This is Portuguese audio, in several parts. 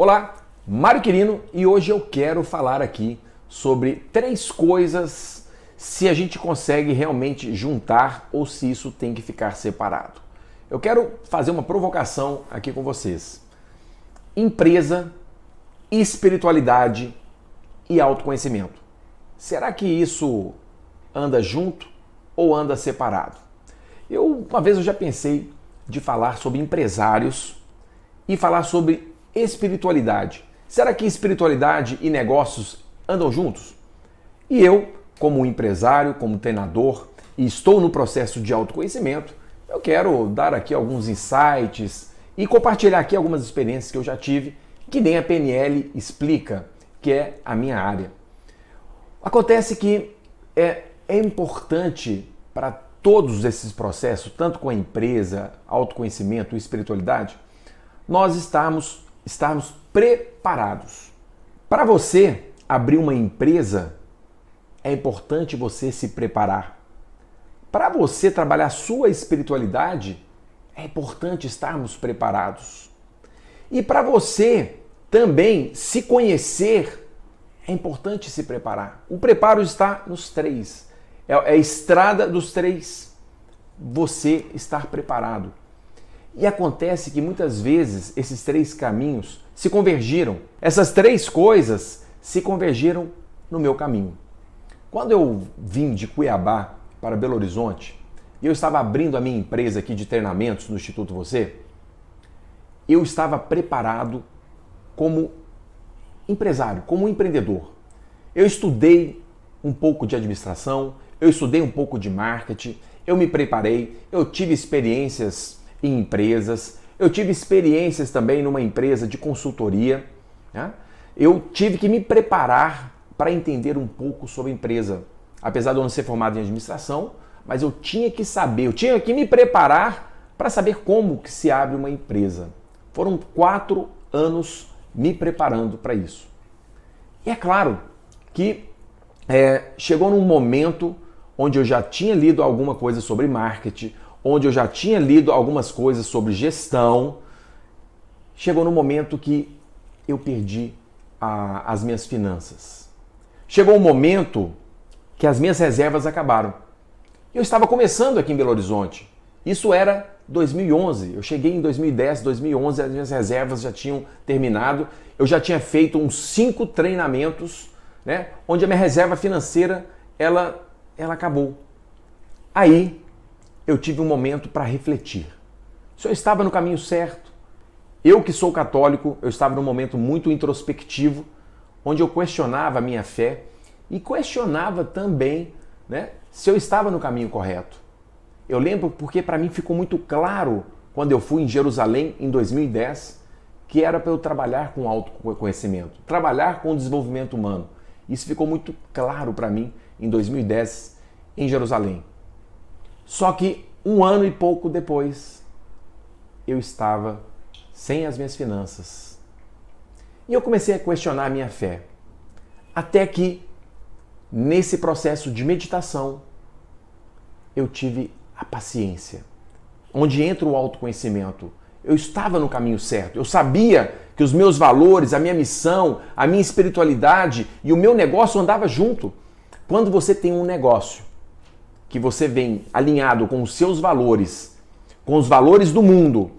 Olá, Mário Quirino, e hoje eu quero falar aqui sobre 3 coisas se a gente consegue realmente juntar ou se isso tem que ficar separado. Eu quero fazer uma provocação aqui com vocês. Empresa, espiritualidade e autoconhecimento. Será que isso anda junto ou anda separado? Uma vez eu já pensei de falar sobre empresários e falar sobre espiritualidade. Será que espiritualidade e negócios andam juntos? E eu, como empresário, como treinador, e estou no processo de autoconhecimento, eu quero dar aqui alguns insights e compartilhar aqui algumas experiências que eu já tive, que nem a PNL explica, que é a minha área. Acontece que é importante para todos esses processos, tanto com a empresa, autoconhecimento e espiritualidade, nós estarmos preparados. Para você abrir uma empresa, é importante você se preparar. Para você trabalhar a sua espiritualidade, é importante estarmos preparados. E para você também se conhecer, é importante se preparar. O preparo está nos 3. É a estrada dos 3. Você estar preparado. E acontece que muitas vezes esses 3 caminhos se convergiram. Essas 3 coisas se convergiram no meu caminho. Quando eu vim de Cuiabá para Belo Horizonte, e eu estava abrindo a minha empresa aqui de treinamentos no Instituto Você, eu estava preparado como empresário, como empreendedor. Eu estudei um pouco de administração, eu estudei um pouco de marketing, eu me preparei, eu tive experiências em empresas, eu tive experiências também numa empresa de consultoria, né? Eu tive que me preparar para entender um pouco sobre a empresa. Apesar de eu não ser formado em administração, mas eu tinha que saber, eu tinha que me preparar para saber como que se abre uma empresa. Foram 4 anos me preparando para isso. E é claro que chegou num momento onde eu já tinha lido alguma coisa sobre marketing, onde eu já tinha lido algumas coisas sobre gestão. Chegou num momento que eu perdi as minhas finanças. Chegou um momento que as minhas reservas acabaram. Eu estava começando aqui em Belo Horizonte. Isso era 2011. Eu cheguei em 2010, 2011, as minhas reservas já tinham terminado. Eu já tinha feito uns 5 treinamentos, né, onde a minha reserva financeira ela acabou. Aí eu tive um momento para refletir. Se eu estava no caminho certo. Eu que sou católico, eu estava num momento muito introspectivo, onde eu questionava a minha fé e questionava também, né, se eu estava no caminho correto. Eu lembro porque para mim ficou muito claro quando eu fui em Jerusalém em 2010 que era para eu trabalhar com autoconhecimento, trabalhar com o desenvolvimento humano. Isso ficou muito claro para mim em 2010 em Jerusalém. Só que 1 ano e pouco depois eu estava sem as minhas finanças. E eu comecei a questionar a minha fé. Até que nesse processo de meditação eu tive a paciência, onde entra o autoconhecimento. Eu estava no caminho certo, eu sabia que os meus valores, a minha missão, a minha espiritualidade e o meu negócio andavam junto. Quando você tem um negócio que você vem alinhado com os seus valores, com os valores do mundo,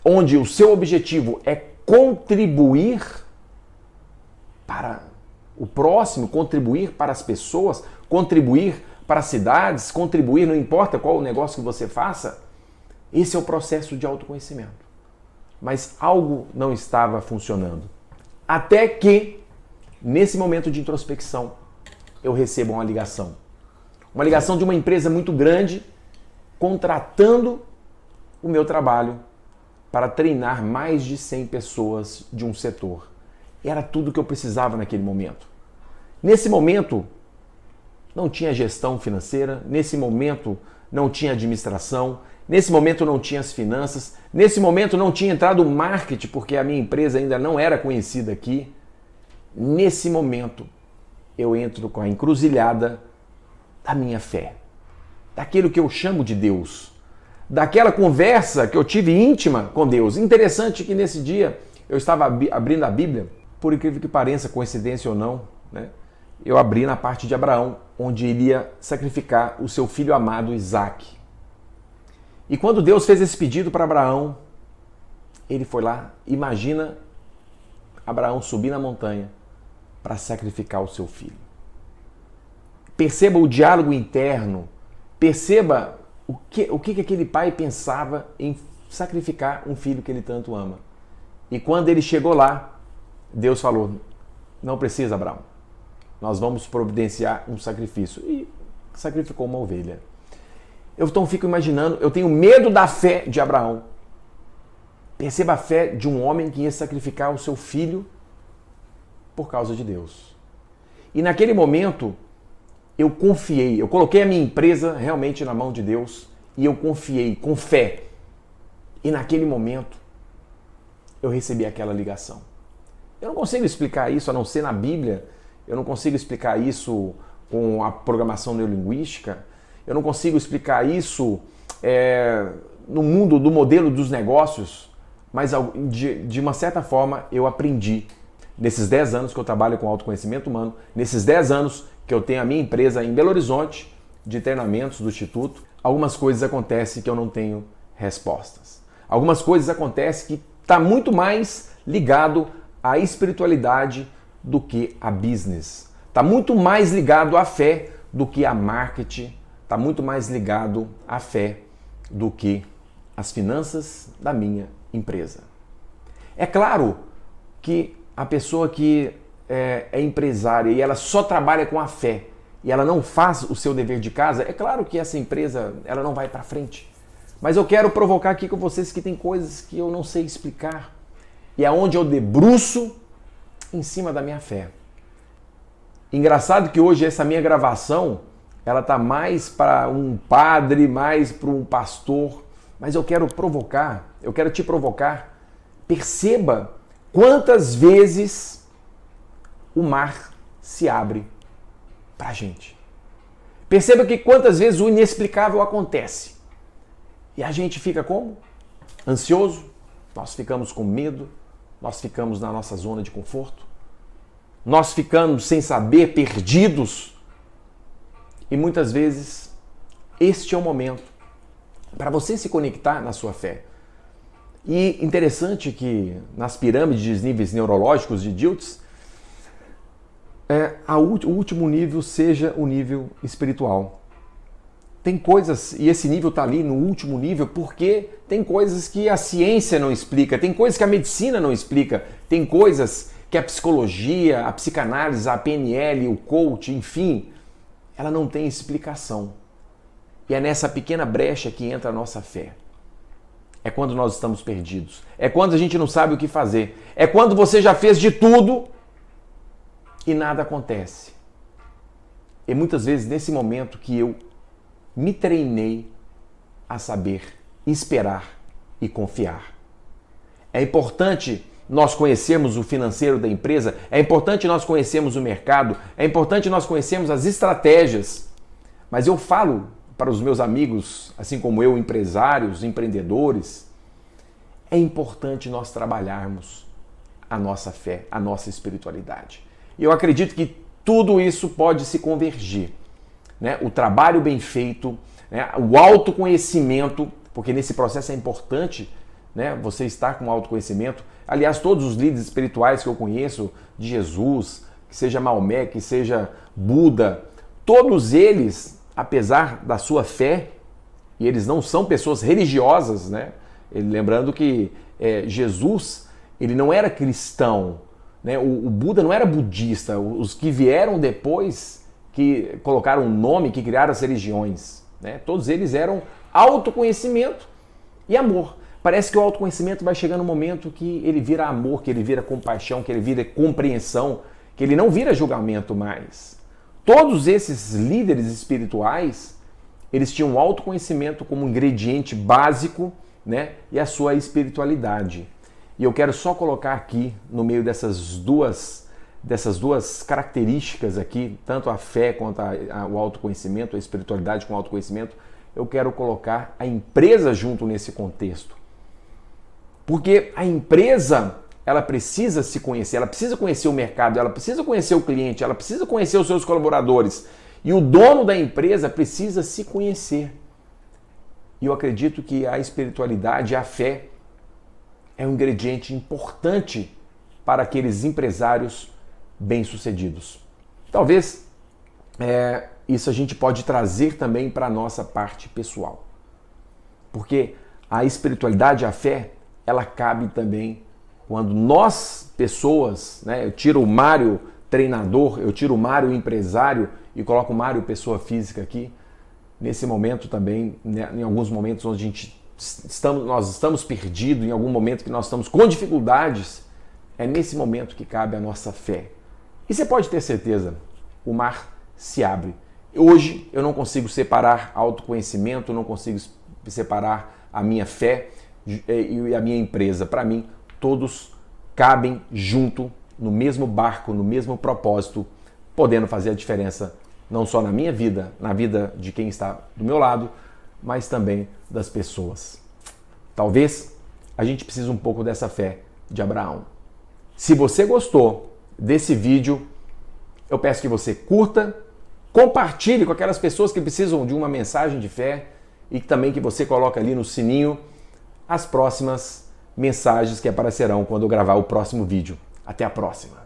onde o seu objetivo é contribuir para o próximo, contribuir para as pessoas, contribuir para as cidades, contribuir, não importa qual o negócio que você faça, esse é o processo de autoconhecimento. Mas algo não estava funcionando. Até que, nesse momento de introspecção, eu recebo uma ligação. Uma ligação de uma empresa muito grande, contratando o meu trabalho para treinar mais de 100 pessoas de um setor. Era tudo que eu precisava naquele momento. Nesse momento, não tinha gestão financeira, nesse momento não tinha administração, nesse momento não tinha as finanças, nesse momento não tinha entrado o marketing, porque a minha empresa ainda não era conhecida aqui. Nesse momento, eu entro com a encruzilhada da minha fé, daquilo que eu chamo de Deus, daquela conversa que eu tive íntima com Deus. Interessante que nesse dia eu estava abrindo a Bíblia, por incrível que pareça, coincidência ou não, né? Eu abri na parte de Abraão, onde ele ia sacrificar o seu filho amado Isaque. E quando Deus fez esse pedido para Abraão, ele foi lá, imagina Abraão subir na montanha para sacrificar o seu filho. Perceba o diálogo interno, perceba o que aquele pai pensava em sacrificar um filho que ele tanto ama. E quando ele chegou lá, Deus falou, não precisa, Abraão, nós vamos providenciar um sacrifício. E sacrificou uma ovelha. Eu então fico imaginando, eu tenho medo da fé de Abraão. Perceba a fé de um homem que ia sacrificar o seu filho por causa de Deus. E naquele momento, eu confiei, eu coloquei a minha empresa realmente na mão de Deus e eu confiei com fé. E naquele momento, eu recebi aquela ligação. Eu não consigo explicar isso a não ser na Bíblia, eu não consigo explicar isso com a programação neurolinguística, eu não consigo explicar isso no mundo do modelo dos negócios, mas de uma certa forma eu aprendi. Nesses 10 anos que eu trabalho com autoconhecimento humano, nesses 10 anos que eu tenho a minha empresa em Belo Horizonte, de treinamentos do Instituto, algumas coisas acontecem que eu não tenho respostas. Algumas coisas acontecem que está muito mais ligado à espiritualidade do que a business. Está muito mais ligado à fé do que a marketing. Está muito mais ligado à fé do que as finanças da minha empresa. É claro que a pessoa que é empresária e ela só trabalha com a fé e ela não faz o seu dever de casa, é claro que essa empresa ela não vai para frente. Mas eu quero provocar aqui com vocês que tem coisas que eu não sei explicar e é onde eu debruço em cima da minha fé. Engraçado que hoje essa minha gravação ela tá mais para um padre, mais para um pastor, mas eu quero te provocar. Perceba quantas vezes o mar se abre para a gente. Perceba que quantas vezes o inexplicável acontece. E a gente fica como? Ansioso, nós ficamos com medo, nós ficamos na nossa zona de conforto, nós ficamos sem saber, perdidos. E muitas vezes este é o momento para você se conectar na sua fé. E interessante que nas pirâmides de níveis neurológicos de Diltz, o último nível seja o nível espiritual. Tem coisas, e esse nível está ali no último nível, porque tem coisas que a ciência não explica, tem coisas que a medicina não explica, tem coisas que a psicologia, a psicanálise, a PNL, o coach, enfim, ela não tem explicação. E é nessa pequena brecha que entra a nossa fé. É quando nós estamos perdidos. É quando a gente não sabe o que fazer. É quando você já fez de tudo e nada acontece. E muitas vezes nesse momento que eu me treinei a saber esperar e confiar. É importante nós conhecermos o financeiro da empresa, é importante nós conhecermos o mercado, é importante nós conhecermos as estratégias. Mas eu falo para os meus amigos, assim como eu, empresários, empreendedores, é importante nós trabalharmos a nossa fé, a nossa espiritualidade. E eu acredito que tudo isso pode se convergir, né? O trabalho bem feito, né? O autoconhecimento, porque nesse processo é importante, né? Você estar com autoconhecimento. Aliás, todos os líderes espirituais que eu conheço, de Jesus, que seja Maomé, que seja Buda, todos eles, apesar da sua fé, e eles não são pessoas religiosas, né? Lembrando que Jesus, ele não era cristão, né? O Buda não era budista, os que vieram depois, que colocaram um nome, que criaram as religiões, né? Todos eles eram autoconhecimento e amor. Parece que o autoconhecimento vai chegar no momento que ele vira amor, que ele vira compaixão, que ele vira compreensão, que ele não vira julgamento mais. Todos esses líderes espirituais, eles tinham o autoconhecimento como ingrediente básico, né? E a sua espiritualidade. E eu quero só colocar aqui, no meio dessas duas características aqui, tanto a fé quanto o autoconhecimento, a espiritualidade com o autoconhecimento, eu quero colocar a empresa junto nesse contexto. Porque a empresa, ela precisa se conhecer, ela precisa conhecer o mercado, ela precisa conhecer o cliente, ela precisa conhecer os seus colaboradores. E o dono da empresa precisa se conhecer. E eu acredito que a espiritualidade, a fé, é um ingrediente importante para aqueles empresários bem-sucedidos. Talvez isso a gente pode trazer também para a nossa parte pessoal. Porque a espiritualidade, a fé, ela cabe também quando nós, pessoas, né, eu tiro o Mário treinador, eu tiro o Mário empresário e coloco o Mário pessoa física aqui, nesse momento também, né, em alguns momentos onde nós estamos perdidos, em algum momento que nós estamos com dificuldades, é nesse momento que cabe a nossa fé. E você pode ter certeza, o mar se abre. Hoje eu não consigo separar autoconhecimento, não consigo separar a minha fé e a minha empresa. Para mim, todos cabem junto, no mesmo barco, no mesmo propósito, podendo fazer a diferença não só na minha vida, na vida de quem está do meu lado, mas também das pessoas. Talvez a gente precise um pouco dessa fé de Abraão. Se você gostou desse vídeo, eu peço que você curta, compartilhe com aquelas pessoas que precisam de uma mensagem de fé e também que você coloque ali no sininho as próximas mensagens que aparecerão quando eu gravar o próximo vídeo. Até a próxima!